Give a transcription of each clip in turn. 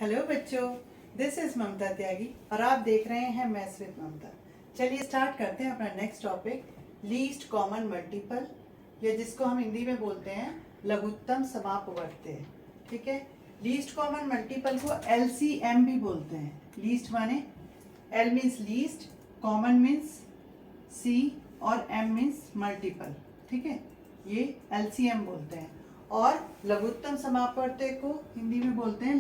Hello बच्चों, this is ममता त्यागी और आप देख रहे हैं मैथ्स विद ममता। चलिए स्टार्ट करते हैं अपना next topic, least common multiple, या जिसको हम हिंदी में बोलते हैं लघुत्तम समापवर्त्य। ठीक है, लीस्ट कॉमन मल्टीपल को LCM भी बोलते हैं। लीस्ट माने L means least, common means C और M मीन्स मल्टीपल। ठीक है, ये LCM बोलते हैं। और लघुत्तम समापवर्त्य को हिंदी में बोलते हैं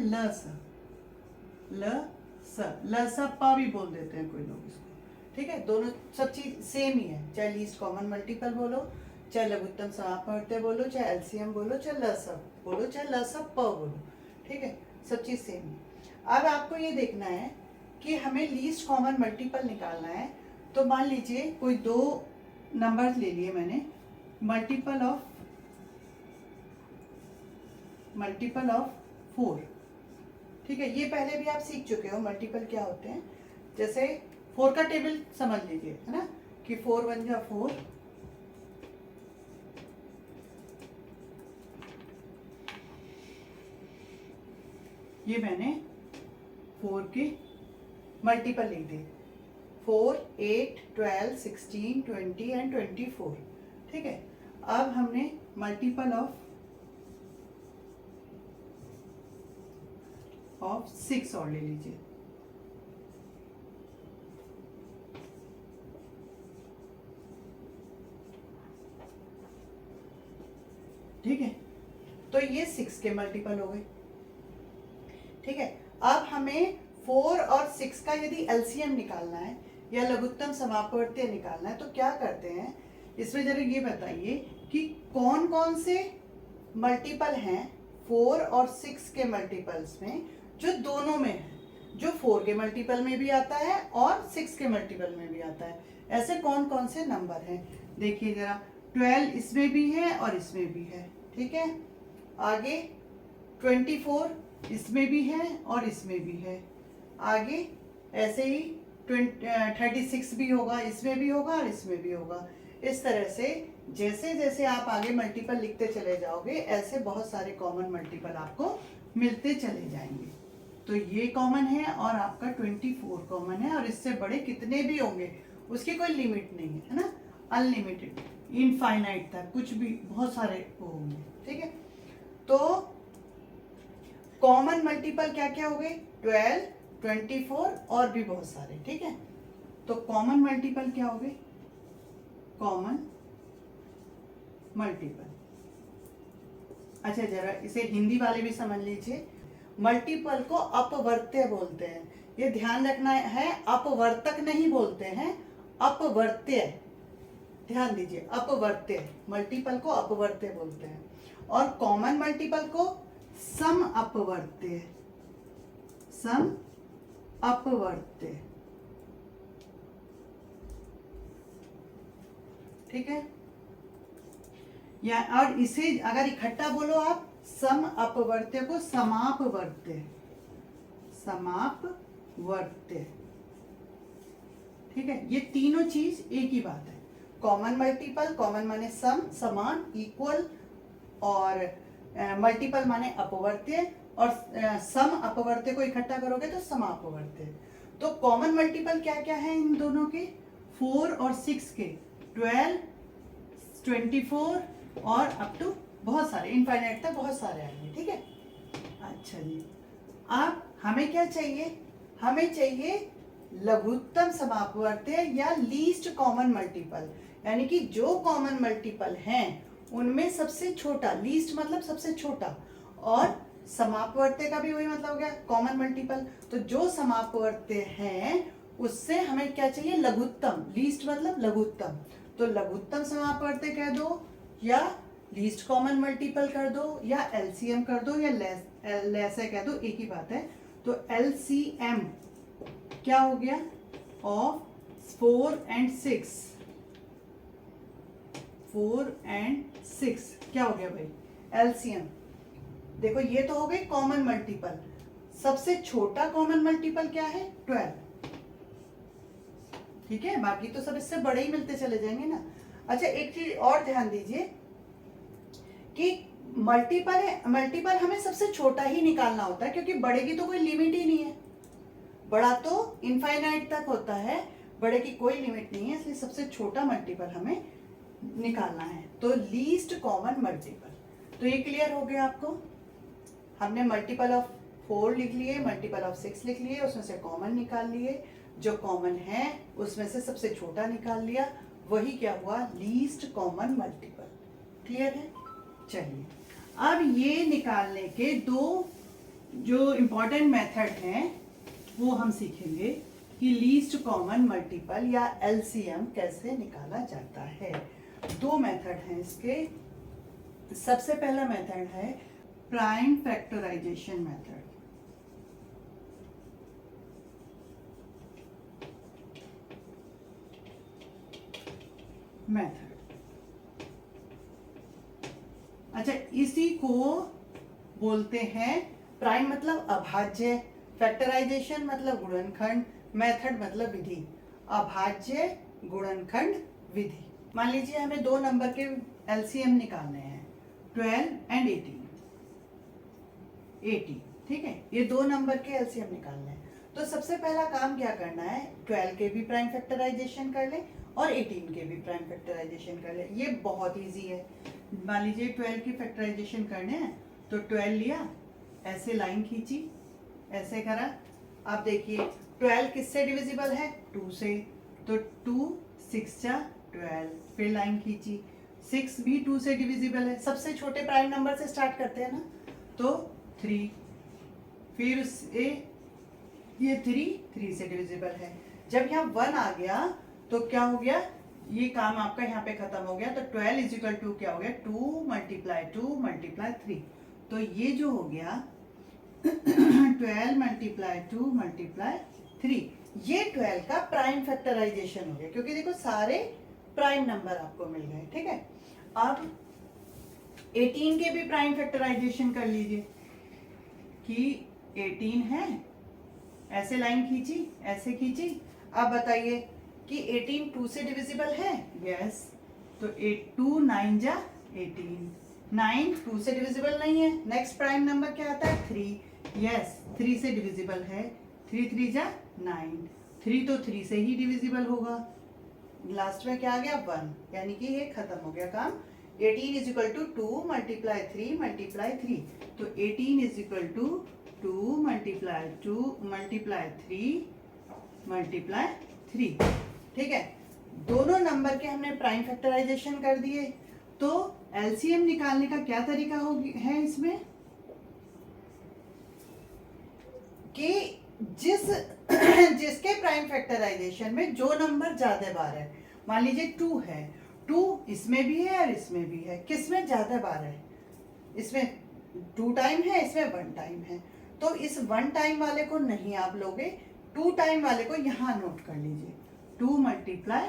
लसपा भी बोल देते हैं कोई लोग इसको। ठीक है, दोनों सब चीज सेम ही है, चाहे लीस्ट कॉमन मल्टीपल बोलो, चाहे लघुत्तम समापवर्त्य बोलो, चाहे LCM बोलो, चाहे लसप बोलो, चाहे लसप बोलो। ठीक है, सब चीज सेम है। अब आपको ये देखना है कि हमें लीस्ट कॉमन मल्टीपल निकालना है। तो मान लीजिए कोई दो नंबर ले लिए मैंने, मल्टीपल ऑफ 4। ठीक है, ये पहले भी आप सीख चुके हो मल्टीपल क्या होते हैं। जैसे 4 का टेबल समझ लीजिए, है ना, कि 4 1 जा 4, ये मैंने 4 के मल्टीपल लिख दिए, 4 8 12 16 20 एंड 24। ठीक है, अब हमने मल्टीपल ऑफ 6 और ले लीजिए। ठीक है, तो ये 6 के मल्टीपल हो गए। ठीक है, अब हमें 4 और 6 का यदि LCM निकालना है या लघुत्तम समापवर्त्य निकालना है तो क्या करते हैं, इसमें जरा ये बताइए कि कौन कौन से मल्टीपल हैं 4 और 6 के मल्टीपल्स में जो दोनों में है, जो 4 के मल्टीपल में भी आता है और 6 के मल्टीपल में भी आता है। ऐसे कौन कौन से नंबर हैं, देखिए जरा। 12 इसमें भी है और इसमें भी है। ठीक है, आगे 24 इसमें भी है और इसमें भी है। आगे ऐसे ही 36 भी होगा, इसमें भी होगा और इसमें भी होगा। इस तरह से जैसे जैसे आप आगे मल्टीपल लिखते चले जाओगे, ऐसे बहुत सारे कॉमन मल्टीपल आपको मिलते चले जाएंगे। तो ये कॉमन है और आपका 24 कॉमन है, और इससे बड़े कितने भी होंगे उसकी कोई लिमिट नहीं है ना, अनलिमिटेड, इनफाइनाइट तक कुछ भी बहुत सारे होंगे। ठीक है, तो कॉमन मल्टीपल क्या क्या हो गए, 12 24 और भी बहुत सारे। ठीक है, तो कॉमन मल्टीपल क्या हो गए, कॉमन मल्टीपल। अच्छा, जरा इसे हिंदी वाले भी समझ लीजिए। मल्टीपल को अपवर्त्य बोलते हैं, ये ध्यान रखना है, अपवर्तक नहीं बोलते हैं, अपवर्त्य। ध्यान दीजिए, अपवर्त्य, मल्टीपल को अपवर्त्य बोलते हैं। और कॉमन मल्टीपल को सम अपवर्त्य, सम अपवर्त्य। ठीक है, या और इसे अगर इकट्ठा बोलो आप, सम अपवर्त्य को समापवर्त्य, समापवर्त्य। ठीक है, ये तीनों चीज एक ही बात है। कॉमन मल्टीपल, कॉमन माने सम, समान, इक्वल, और मल्टीपल माने अपवर्त्य, और सम अपवर्त्य को इकट्ठा करोगे तो समापवर्त्य। तो कॉमन मल्टीपल क्या क्या है इन दोनों के, 4 और 6 के, 12 24 और अप टू बहुत सारे, इनफाइनाइट तक बहुत सारे आएंगे। ठीक है, अच्छा जी, अब हमें क्या चाहिए, हमें चाहिए लघुत्तम समापवर्त्य या लीस्ट कॉमन मल्टीपल, यानी कि जो कॉमन मल्टीपल हैं उनमें सबसे छोटा, लीस्ट मतलब सबसे छोटा, और समापवर्त्य का भी वही मतलब हो गया, कॉमन मल्टीपल। तो जो समापवर्त्य हैं उससे हमें क्या चाहिए, लघुत्तम, लीस्ट मतलब लघुत्तम। तो लघुत्तम समापवर्त्य कह दो, या लीस्ट कॉमन मल्टीपल कर दो, या LCM कर दो, या लैसे कह दो, एक ही बात है। तो LCM क्या हो गया, ऑफ 4 and 6, 4 and 6 क्या हो गया भाई, LCM। देखो ये तो हो गई कॉमन मल्टीपल, सबसे छोटा कॉमन मल्टीपल क्या है, 12। ठीक है, बाकी तो सब इससे बड़े ही मिलते चले जाएंगे ना। अच्छा, एक चीज और ध्यान दीजिए कि मल्टीपल है, मल्टीपल हमें सबसे छोटा ही निकालना होता है क्योंकि बड़े की तो कोई लिमिट ही नहीं है, बड़ा तो इनफाइनाइट तक होता है, बड़े की कोई लिमिट नहीं है, इसलिए सबसे छोटा मल्टीपल हमें निकालना है। तो लीस्ट कॉमन मल्टीपल, तो ये क्लियर हो गया आपको। हमने मल्टीपल ऑफ 4 लिख लिए, मल्टीपल ऑफ 6 लिख लिए, उसमें से कॉमन निकाल लिए, जो कॉमन है उसमें से सबसे छोटा निकाल लिया, वही क्या हुआ, लीस्ट कॉमन मल्टीपल। क्लियर है? चलिए अब ये निकालने के दो जो इम्पोर्टेंट मेथड हैं वो हम सीखेंगे कि लीस्ट कॉमन मल्टीपल या एलसीएम कैसे निकाला जाता है। दो मेथड हैं इसके। सबसे पहला मेथड है प्राइम फैक्टराइजेशन मेथड। अच्छा, इसी को बोलते हैं, प्राइम मतलब अभाज्य, फैक्टराइजेशन मतलब गुणनखंड, मेथड मतलब विधि। अभाज्य गुणनखंड विधि। मान लीजिए हमें दो नंबर के एलसीएम निकालने हैं, 12 एंड 18, ठीक है, ये दो नंबर के एलसीएम निकालने हैं। तो सबसे पहला काम क्या करना है, 12 के भी प्राइम फैक्टराइजेशन कर लें और 18 के भी प्राइम फैक्टराइजेशन कर लें। ये बहुत इजी है। मान लीजिए 12 की फैक्टराइजेशन करने हैं तो 12 लिया, ऐसे लाइन खींची, ऐसे करा। अब देखिए 12 किससे डिविजिबल है, 2 से, तो 2 6 जा 12, फिर लाइन खींची, 6 भी 2 से डिविजिबल है, सबसे छोटे प्राइम नंबर से स्टार्ट करते हैं ना, तो 3, फिर उससे ये 3 से डिविजिबल है। जब यहाँ 1 आ गया तो क्या हो गया, ये काम आपका यहाँ पे खत्म हो गया। तो 12 इज इक्वल टू क्या हो गया, 2 मल्टीप्लाई 2 मल्टीप्लाई 3। तो ये जो हो गया 12 मल्टीप्लाई 2 मल्टीप्लाई 3, ये 12 का प्राइम फैक्टराइजेशन हो गया, क्योंकि देखो सारे प्राइम नंबर आपको मिल गए। ठीक है, अब 18 के भी प्राइम फैक्टराइजेशन कर लीजिए कि 18 है, ऐसे लाइन खींची, ऐसे खींची। अब बताइए कि 18 2 से डिविजिबल है, यस, तो 2 9 जा 18, 9 2 से डिविजिबल नहीं है। नेक्स्ट प्राइम नंबर क्या आता है, 3, यस 3 से डिविजिबल है, 3 3 जा 9, 3 तो 3 से ही डिविजिबल होगा। लास्ट में क्या आ गया, 1, यानी कि ये खत्म हो गया काम। 18 is equal to 2 multiply 3 multiply 3, तो 18 is equal to 2 multiply 2 multiply 3 multiply 3। ठीक है, दोनों नंबर के हमने प्राइम फैक्टराइजेशन कर दिए। तो एलसीएम निकालने का क्या तरीका है इसमें, कि जिसके प्राइम फैक्टराइजेशन में जो नंबर ज्यादा बार है, मान लीजिए 2 है, 2 इसमें भी है और इसमें भी है, किसमें ज्यादा बार है, इसमें 2 टाइम है, इसमें 1 टाइम है। तो इस 1 टाइम वाले को नहीं आप लोगे, 2 टाइम वाले को यहाँ नोट कर लीजिए, 2 मल्टीप्लाई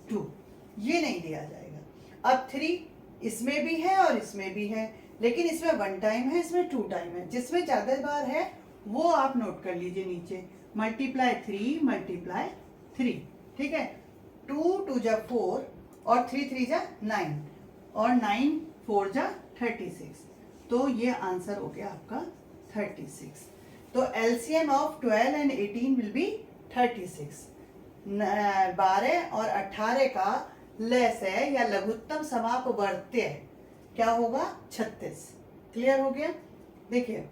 2, ये नहीं लिया जाएगा। अब 3 इसमें भी है और इसमें भी है, लेकिन इसमें 1 टाइम है, इसमें 2 टाइम है, जिसमें ज्यादा बार है वो आप नोट कर लीजिए नीचे, मल्टीप्लाई 3 मल्टीप्लाई 3। ठीक है, 2 2 जा 4 और 3 3 जा 9 और 9 4 जा 36, तो ये आंसर हो गया आपका 36। तो LCM of 12 and 18 will be 36। 12 और 18 का लय या लघुत्तम समापवर्त्य क्या होगा, 36। क्लियर हो गया? देखिए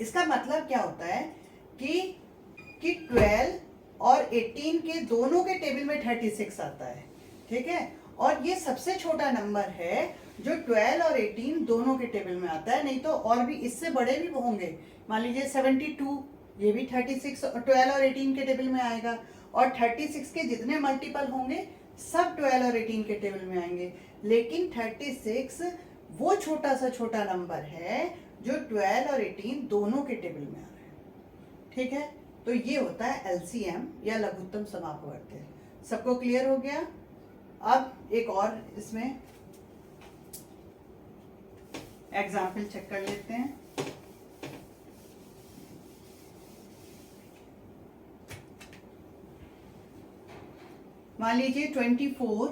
इसका मतलब क्या होता है कि 12 और 18 के दोनों के टेबल में 36 आता है। ठीक है, और ये सबसे छोटा नंबर है जो 12 और 18 दोनों के टेबल में आता है, नहीं तो और भी इससे बड़े भी होंगे। मान लीजिए 72, ये भी 36 12 और 18 के टेबल में आएगा, और 36 के जितने मल्टीपल होंगे सब 12 और 18 के टेबल में आएंगे। लेकिन 36 वो छोटा सा छोटा नंबर है जो 12 और 18 दोनों के टेबल में आ रहा है। ठीक है, तो ये होता है एलसीएम या लघुत्तम समापवर्त्य। सबको क्लियर हो गया? अब एक और इसमें एग्जाम्पल चेक कर लेते हैं। मान लीजिए 24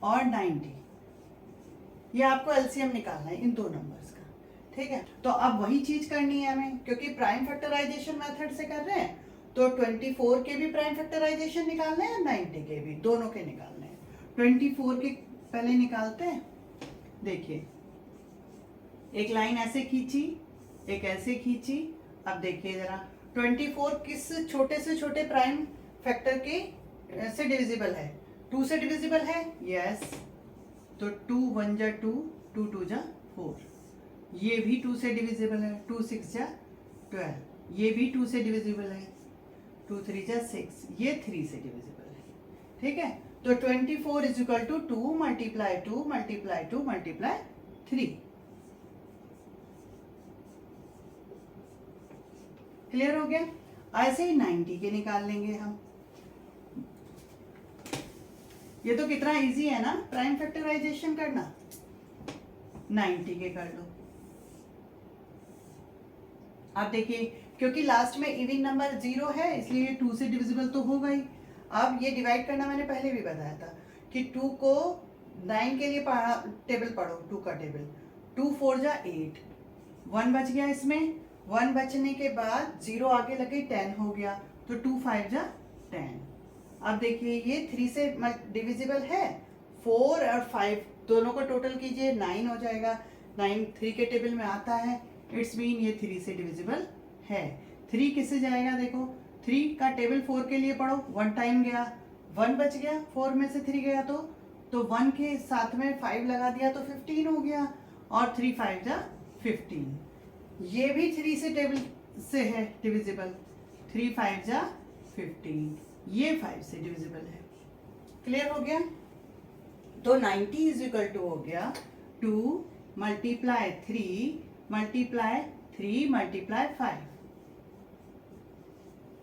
और 90, ये आपको एलसीएम निकालना है इन दो नंबर्स का, ठीक है। तो अब वही चीज करनी है हमें, क्योंकि प्राइम फैक्टराइजेशन मेथड से कर रहे हैं तो 24 के भी प्राइम फैक्टराइजेशन निकालने हैं, 90 के भी, दोनों के निकालने हैं। 24 के पहले निकालते हैं। देखिए एक लाइन ऐसे खींची, एक ऐसे खींची। अब देखिए जरा 24 किस छोटे से छोटे प्राइम फैक्टर के से डिविजिबल है? 2 से डिविजिबल है, यस। तो 2 1 जा 2, 2 2 जा 4। ये भी 2 से डिविजिबल है, 2 6 जा 12। ये भी 2 से डिविजिबल है, 2 3 जा 6। ये 3 से डिविजिबल है, ठीक है। तो 24 is equal to 2 multiply 2 multiply 2 multiply 3। Clear हो गया? ऐसे ही 90 के निकाल लेंगे हम। ये तो कितना इजी है ना प्राइम फैक्टराइजेशन करना। 90 के कर लो। आप देखिए क्योंकि लास्ट में इवन नंबर 0 है इसलिए 2 से डिविजिबल तो होगा ही। अब ये डिवाइड करना मैंने पहले भी बताया था कि 2 को 9 के लिए टेबल पढ़ो, 2 का टेबल। 2 4 जा 8, 1 बच गया इसमें। 1 बचने के बाद 0 आगे लग गई, 10 हो गया। तो 2 5 जा 10। अब देखिए ये 3 से डिविजिबल है, 4 और 5 दोनों को टोटल कीजिए, 9 हो जाएगा। 9 3 के टेबल में आता है, इट्स मीन ये 3 से डिविजिबल है। 3 किससे जाएगा? देखो 3 का टेबल 4 के लिए पढ़ो, 1 टाइम गया, 1 बच गया, 4 में से 3 गया तो 1 के साथ में 5 लगा दिया तो 15 हो गया। और 3 5 जा 15। ये भी 3 से टेबल से है डिविजिबल, 3 5 जा 15। ये 5 से डिविजिबल है। क्लियर हो गया? तो 90 इज इक्वल टू हो गया 2 मल्टीप्लाई 3 मल्टीप्लाई 3 मल्टीप्लाई 5।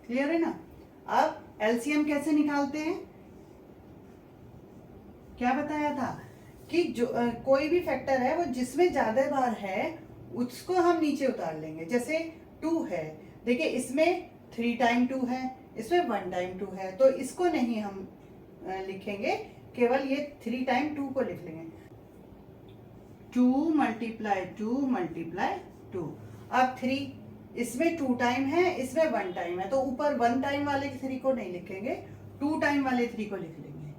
क्लियर है ना? अब एलसीएम कैसे निकालते हैं? क्या बताया था कि जो कोई भी फैक्टर है वो जिसमें ज्यादा बार है उसको हम नीचे उतार लेंगे। जैसे 2 है, देखिए इसमें 3 टाइम 2 है, इसमें 1 टाइम 2 है, तो इसको नहीं हम लिखेंगे, केवल ये 3 टाइम 2 को लिख लेंगे। 2 मल्टीप्लाई 2 मल्टीप्लाई 2। अब 3 इसमें 2 टाइम है, इसमें 1 टाइम है, तो ऊपर 1 टाइम वाले 3 को नहीं लिखेंगे, 2 टाइम वाले 3 को लिख लेंगे।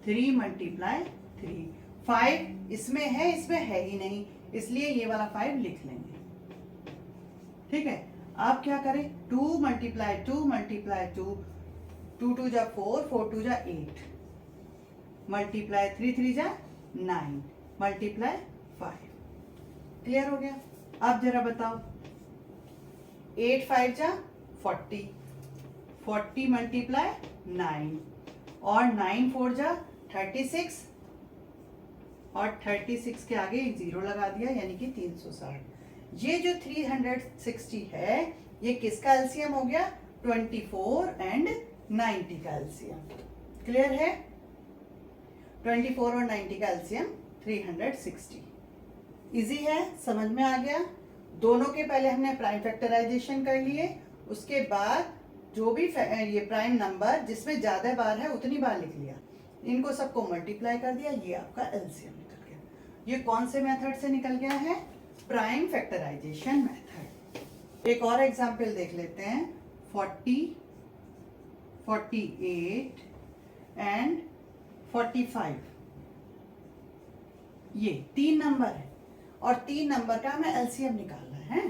3 मल्टीप्लाई 3। 5 इसमें है, इसमें है ही नहीं, इसलिए ये वाला 5 लिख लेंगे। ठीक है। आप क्या करें? 2 मल्टीप्लाई 2 मल्टीप्लाई 2, 2 2 जा 4, 4 2 जा 8, मल्टीप्लाई 3 3 जा 9, मल्टीप्लाई 5। क्लियर हो गया? अब जरा बताओ 8 5 जा 40, 40 मल्टीप्लाई 9, और 9 4 जा 36, और 36 के आगे एक 0 लगा दिया यानी कि 360। ये जो 360 है ये किसका एलसीएम हो गया? 24 एंड 90 का एलसीएम। क्लियर है? 24 और 90 का एलसीएम 360। इजी है, समझ में आ गया? दोनों के पहले हमने प्राइम फैक्टराइजेशन कर लिए, उसके बाद जो भी ये प्राइम नंबर जिसमें ज्यादा बार है उतनी बार लिख लिया, इनको सबको मल्टीप्लाई कर दिया, ये आपका एलसीएम निकल गया। ये कौन से मेथड से निकल गया है? Prime factorisation method. एक और एग्जांपल देख लेते हैं। 40, 48 एंड 45, ये 3 नंबर है और 3 नंबर का हमें एलसीएम निकालना है।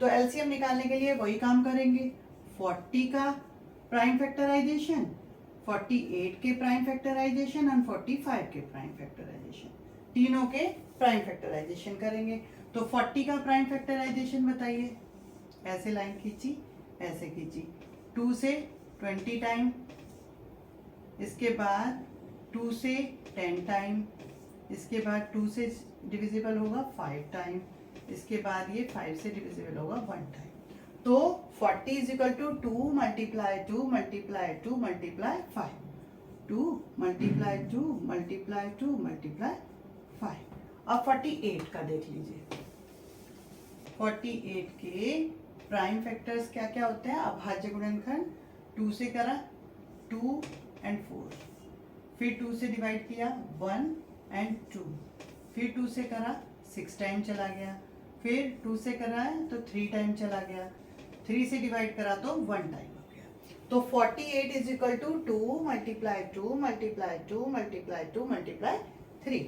तो एलसीएम निकालने के लिए वही काम करेंगे, 40 का प्राइम फैक्टराइजेशन, 48 के प्राइम फैक्टराइजेशन और 45 के प्राइम फैक्टराइजेशन, तीनों के प्राइम फैक्टराइजेशन करेंगे। तो 40 का प्राइम फैक्टराइजेशन बताइए। ऐसे लाइन खींची, ऐसे खींची, 2 से 20 टाइम, इसके बाद 2 से 10 टाइम, इसके बाद 2 से डिविजिबल होगा 5 टाइम, इसके बाद ये 5 से डिविजिबल होगा 1 टाइम। तो 40 is equal to 2 multiply 2 multiply 2 multiply 5, 2 multiply 2 multiply 2 multiply 5। अब 48 का देख लीजिए। 48 के प्राइम फैक्टर्स क्या क्या होते हैं? अभाज्य गुणनखंड, 2 से करा 2 एंड 4, फिर 2 से डिवाइड किया 1 एंड 2, फिर 2 से करा 6 टाइम चला गया, फिर 2 से करा है तो 3 टाइम चला गया, 3 से डिवाइड करा तो 1 टाइम हो गया। तो 48 is equal to 2 multiply 2 multiply 2 multiply 2 multiply 3,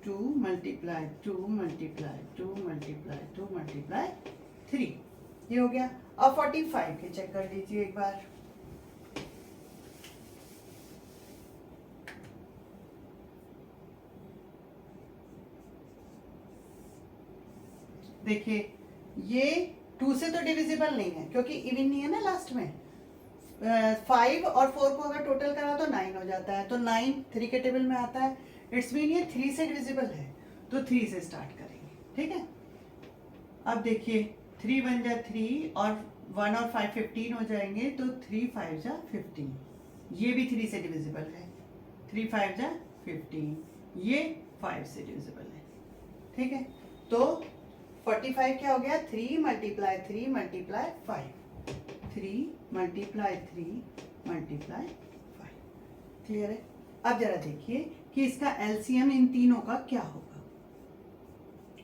2 multiply 2 multiply 2 multiply 2 multiply 3, ये हो गया। अब 45 के चेक कर लीजिए एक बार। देखिए ये 2 से तो डिविजिबल नहीं है क्योंकि इवन नहीं है ना लास्ट में। 5 और 4 को अगर टोटल करा तो 9 हो जाता है, तो 9 3 के टेबल में आता है। इट्स मीन ये 3 से डिविजिबल है, तो 3 से स्टार्ट करेंगे, ठीक है। अब देखिए 3 बन जा 3 और 1 और 5 15 हो जाएंगे, तो 3 5 जा 15, ये भी 3 से डिविजिबल है। 3 5 जा 15, ये 5 से डिविजिबल है, ठीक है। तो 45 क्या हो गया, 3 multiply 3 multiply 5, 3 multiply 3 multiply 5, clear है। अब जरा देखिए कि इसका एलसीएम इन तीनों का क्या होगा,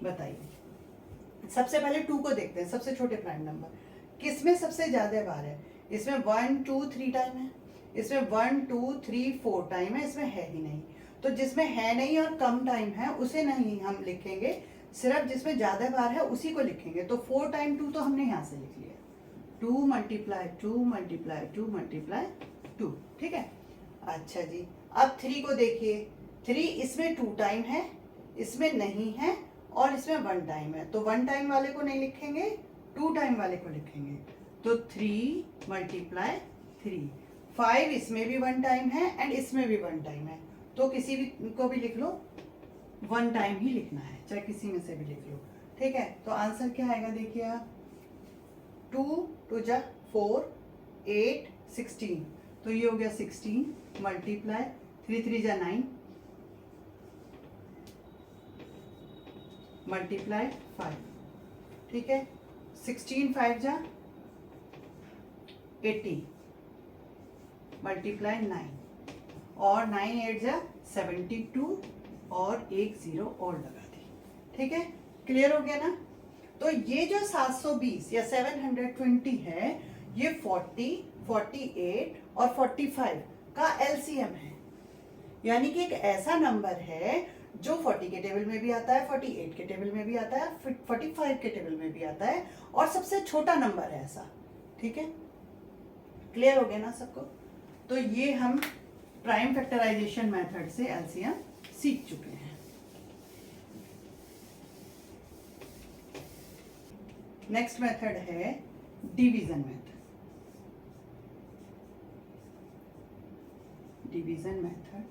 बताइए। सबसे पहले 2 को देखते हैं, सबसे छोटे प्राइम नंबर किसमें सबसे ज्यादा बार है। इसमें 1 2 3 टाइम है, इसमें 1 2 3 4 टाइम है, इसमें है ही नहीं। तो जिसमें है नहीं और कम टाइम है उसे नहीं हम लिखेंगे, सिर्फ जिसमें ज्यादा बार है उसी को लिखेंगे। तो 4 टाइम 2 तो हमने यहाँ से लिख लिया, 2 मल्टीप्लाई 2 मल्टीप्लाई 2 मल्टीप्लाई 2, ठीक है। अच्छा जी, अब 3 को देखिए, 3 इसमें 2 टाइम है, इसमें नहीं है और इसमें 1 टाइम है, तो 1 टाइम वाले को नहीं लिखेंगे, 2 टाइम वाले को लिखेंगे। तो 3 मल्टीप्लाई 3, 5 इसमें भी 1 टाइम है एंड इसमें भी 1 टाइम है, तो किसी भी को भी लिख लो, 1 टाइम ही लिखना है, चाहे किसी में से भी लिख लो, ठीक है। तो आंसर क्या आएगा देखिए आप, 2 2 जा 4 8 16, तो ये हो गया 16 मल्टीप्लाई 3 3 जा 9 मल्टीप्लाई 5, ठीक है। 16 5 जा 80 मल्टीप्लाई 9 और 9 8 जा 72 और एक 0 और लगा दी, ठीक है। क्लियर हो गया ना। तो ये जो 720 या 720 है, ये 40 48 और 45 का एलसीएम है, यानी कि एक ऐसा नंबर है जो 40 के टेबल में भी आता है, 48 के टेबल में भी आता है, 45 के टेबल में भी आता है और सबसे छोटा नंबर है ऐसा, ठीक है। क्लियर हो गया ना सबको। तो ये हम प्राइम फैक्टराइजेशन मेथड से एलसीएम सीख चुके हैं। नेक्स्ट मेथड है डिवीजन मेथड। डिवीजन मेथड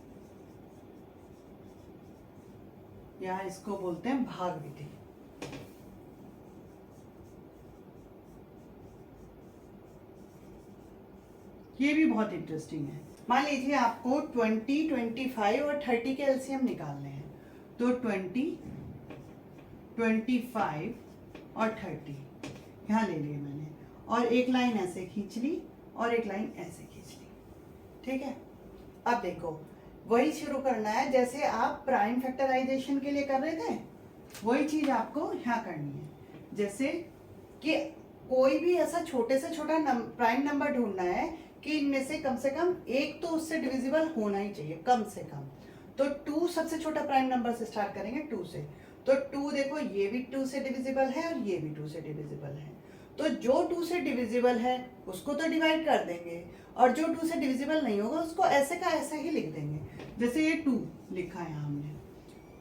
या इसको बोलते हैं भाग विधि। ये भी बहुत इंटरेस्टिंग है। मान लीजिए आपको 20 25 और 30 के एलसीएम निकालने हैं, तो 20 25 और 30 यहाँ ले लिए मैंने, और एक लाइन ऐसे खींच ली और एक लाइन ऐसे खींच ली, ठीक है। अब देखो वही शुरू करना है जैसे आप प्राइम फैक्टराइजेशन के लिए कर रहे थे, वही चीज आपको यहाँ करनी है। जैसे कि कोई भी ऐसा छोटे से छोटा प्राइम नंबर ढूंढना है कि इनमें से कम एक तो उससे डिविजिबल होना ही चाहिए, कम से कम। तो 2 सबसे छोटा प्राइम नंबर से स्टार्ट करेंगे, 2 से। तो 2 देखो ये भी 2 से डिविजिबल है और ये भी 2 से डिविजिबल है, तो जो 2 से डिविजिबल है उसको तो डिवाइड कर देंगे और जो 2 से डिविजिबल नहीं होगा उसको ऐसे का ऐसे ही लिख देंगे। जैसे ये 2 लिखा है हमने,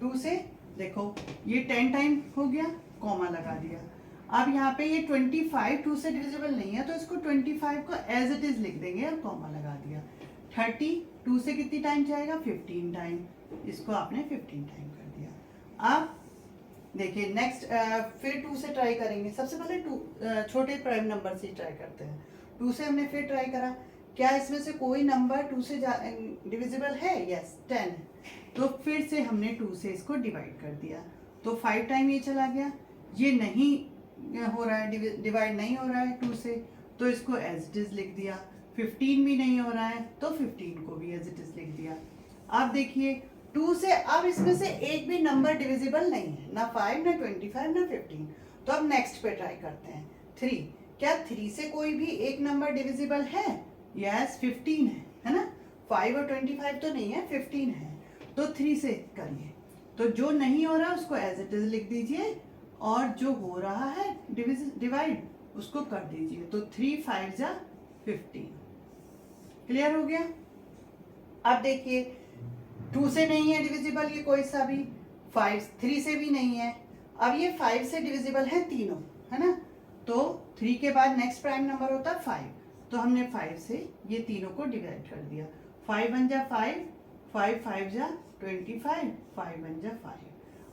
2 से देखो ये 10 टाइम हो गया, कॉमा लगा दिया। अब यहाँ पे ये 25 2 से डिविजिबल नहीं है, तो इसको 25 को एज इट इज लिख देंगे और कॉमा लगा दिया। 30 2 से कितनी टाइम जाएगा, 15 टाइम, इसको आपने 15 टाइम कर दिया। अब देखिए नेक्स्ट फिर 2 से ट्राई करेंगे। सबसे पहले 2 छोटे प्राइम नंबर से ट्राई करते हैं। 2 से हमने फिर ट्राई करा, क्या इसमें से कोई नंबर 2 से डिविजिबल है, यस 10 है, तो फिर से हमने 2 से इसको डिवाइड कर दिया, तो 5 टाइम ये चला गया। ये नहीं हो रहा है, डिवाइड नहीं हो रहा है 2 से, तो इसको एज इट इज लिख दिया। 15 भी नहीं हो रहा है तो 15 को भी एज इट इज लिख दिया। अब देखिए 2 से अब इसमें से एक भी नंबर डिविजिबल नहीं है, ना 5 ना 25 ना 15। तो अब नेक्स्ट पे ट्राई करते हैं 3। क्या 3 से कोई भी एक नंबर डिविजिबल है? यस 15 है ना। 5 और 25 तो नहीं है, 15 है। तो 3 से करिए। तो जो नहीं हो रहा उसको एज इट इज लिख दीजिए, और जो हो रहा है डिवाइड उसको कर दीजिए। तो 3 5 जा 15। क्लियर हो गया? अब देखिए 2 से नहीं है डिविजिबल ये कोई सा भी, 3 से भी नहीं है। अब ये 5 से डिविजिबल है तीनों, है ना। तो 3 के बाद नेक्स्ट प्राइम नंबर होता है 5, तो हमने 5 से ये तीनों को डिवाइड कर दिया। 5 1 जा 5, 5 5 जा 25, 5 1 जा 5।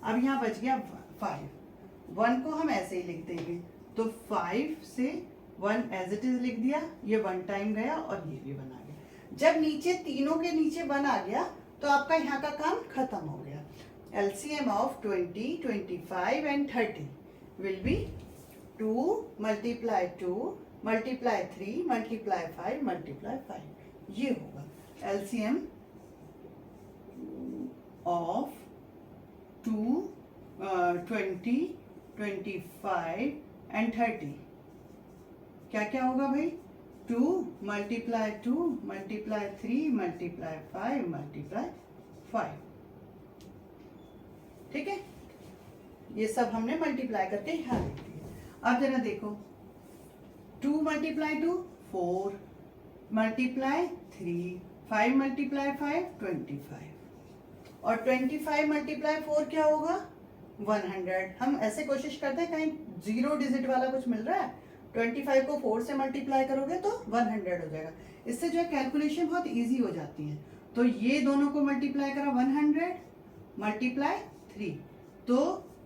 अब यहाँ बच गया 5। 1 को हम ऐसे ही लिख देंगे, तो 5 से 1 एज इट इज लिख दिया, ये 1 टाइम गया और ये भी 1 आ गया। जब नीचे तीनों के नीचे 1 आ गया तो आपका यहाँ का काम खत्म हो गया। LCM of 20, 25 and 30 will be 2 multiply 2 multiply 3 multiply 5 multiply 5। ये होगा LCM of 2, 20, 25 and 30। क्या क्या होगा भाई? 2 multiply 2 multiply 3 multiply 5 multiply 5। ठीक है, ये सब हमने मल्टीप्लाई करके यहाँ लिख दिया। अब जरा देखो 2 multiply 2 4 multiply 3 5 multiply 5 25, और 25 multiply 4 क्या होगा? 100। हम ऐसे कोशिश करते हैं कहीं 0 डिजिट वाला कुछ मिल रहा है, 25 को 4 से मल्टीप्लाई करोगे तो 100 हो जाएगा। इससे जो है कैलकुलेशन बहुत इजी हो जाती है। तो ये दोनों को मल्टीप्लाई करा 100 मल्टीप्लाई 3, तो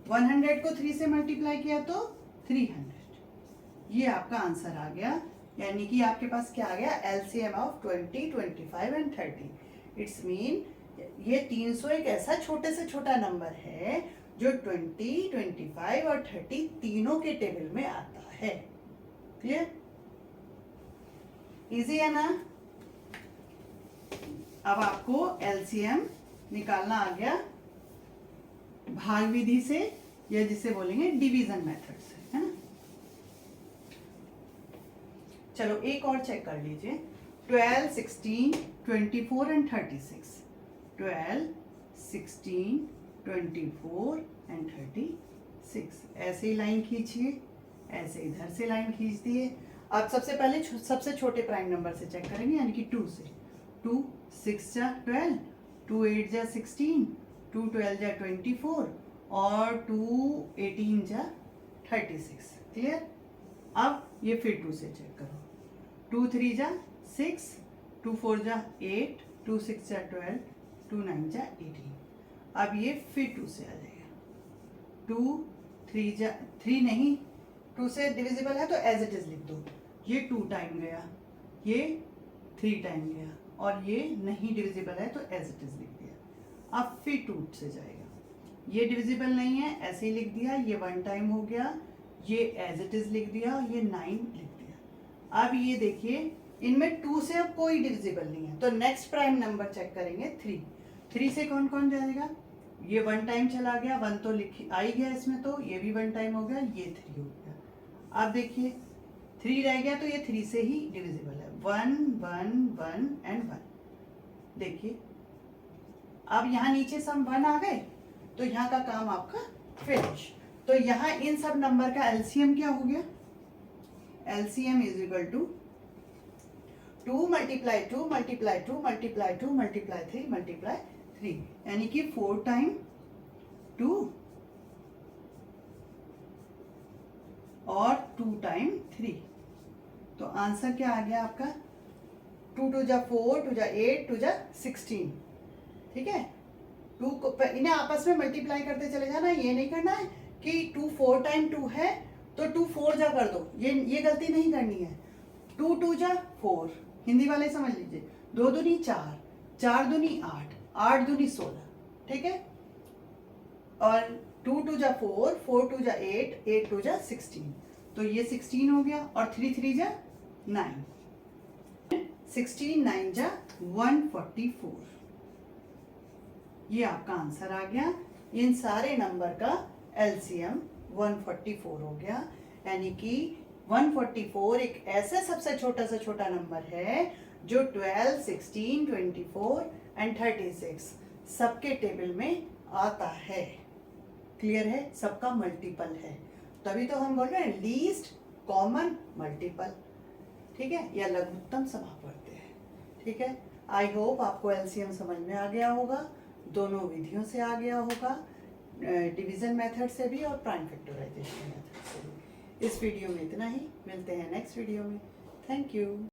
100 को 3 से मल्टीप्लाई किया तो 300। ये आपका आंसर आ गया, यानी कि आपके पास क्या आ गया? LCM of 20, 25 and 30। It's mean ये 300 एक ऐसा छोटे से छोटा नंबर है जो 20, 25 और 30 तीनों के टेबल में आता है। क्लियर? इजी है ना? अब आपको LCM निकालना आ गया भाग विधि से, या जिसे बोलेंगे डिवीजन मेथड से, है ना। चलो एक और चेक कर लीजिए। 12, 16, 24 एंड 36। 12, 16, 24 एंड 36। ऐसे ही लाइन खींचिए, ऐसे इधर से लाइन खींच दिए। अब सबसे पहले सबसे छोटे प्राइम नंबर से चेक करेंगे, यानी कि 2 से। 2 6 जा 12, 2 8 जा 16, 2 12 जा 24 और 2 18 जा 36। क्लियर? अब ये फिर 2 से चेक करो। 2 3 जा 6, 2 4 जा 8, 2 6 जा 12, 2 9 जा 18। अब ये फिर 2 से आ जाएगा। 2 3 जा 3 नहीं, 2 से डिविजिबल है तो एज इट इज लिख दो। ये 2 टाइम गया, ये 3 टाइम गया, और ये नहीं डिविजिबल है तो एज इट इज लिख दिया। अब फिर 2 से जाएगा, ये डिविजिबल नहीं है ऐसे ही लिख दिया, ये 1 टाइम हो गया, ये एज इट इज लिख दिया, ये 9 लिख दिया। अब ये देखिए इनमें 2 से अब कोई डिविजिबल नहीं है, तो नेक्स्ट प्राइम नंबर चेक करेंगे 3। 3 से कौन कौन जाएगा? ये 1 टाइम चला गया, 1 तो लिख आ ही गया इसमें, तो ये भी 1 टाइम हो गया, ये 3 हो गया। अब देखिए 3 रह गया, तो ये 3 से ही डिविजिबल है। 1 1 1 एंड 1। देखिए अब यहाँ नीचे सम 1 आ गए, तो यहाँ का काम आपका फिनिश। तो यहाँ इन सब नंबर का LCM क्या हो गया? LCM is equal to 2 multiply 2 multiply 2 multiply 2 multiply 3 multiply 3, यानी कि 4 टाइम 2 और 2 टाइम 3। तो आंसर क्या आ गया आपका? 2 2 जा 4, 2 जा 8, 2 जा 16। ठीक है, 2 को इन्हें आपस में मल्टीप्लाई करते चले जाना। ये नहीं करना है कि 2 4 टाइम 2 है तो 2 4 जा कर दो, ये गलती नहीं करनी है। 2 2 जा 4, हिंदी वाले समझ लीजिए। 2 दूनी 4, 4 दूनी 8, 8 दूनी 16। ठीक है, और 2 2 जा 4, 4 2 जा 8, 8 2 जा 16। तो ये 16 हो गया, और 3 3 जा 9, 16 9 जा 144। ये आपका आंसर आ गया। इन सारे नंबर का एलसीएम 144 हो गया, यानी कि 144 एक ऐसा सबसे छोटा से छोटा नंबर है जो 12, 16, 24 एंड 36 सबके टेबल में आता है। क्लियर है? सबका मल्टीपल है, तभी तो हम बोल रहे हैं लीस्ट कॉमन मल्टीपल। ठीक है, या लघुत्तम समापवर्ती है। ठीक है, आई होप आपको एलसीएम समझ में आ गया होगा, दोनों विधियों से आ गया होगा, डिवीजन मेथड से भी और प्राइम फैक्टराइजेशन मेथड से भी। इस वीडियो में इतना ही, मिलते हैं नेक्स्ट वीडियो में। Thank you.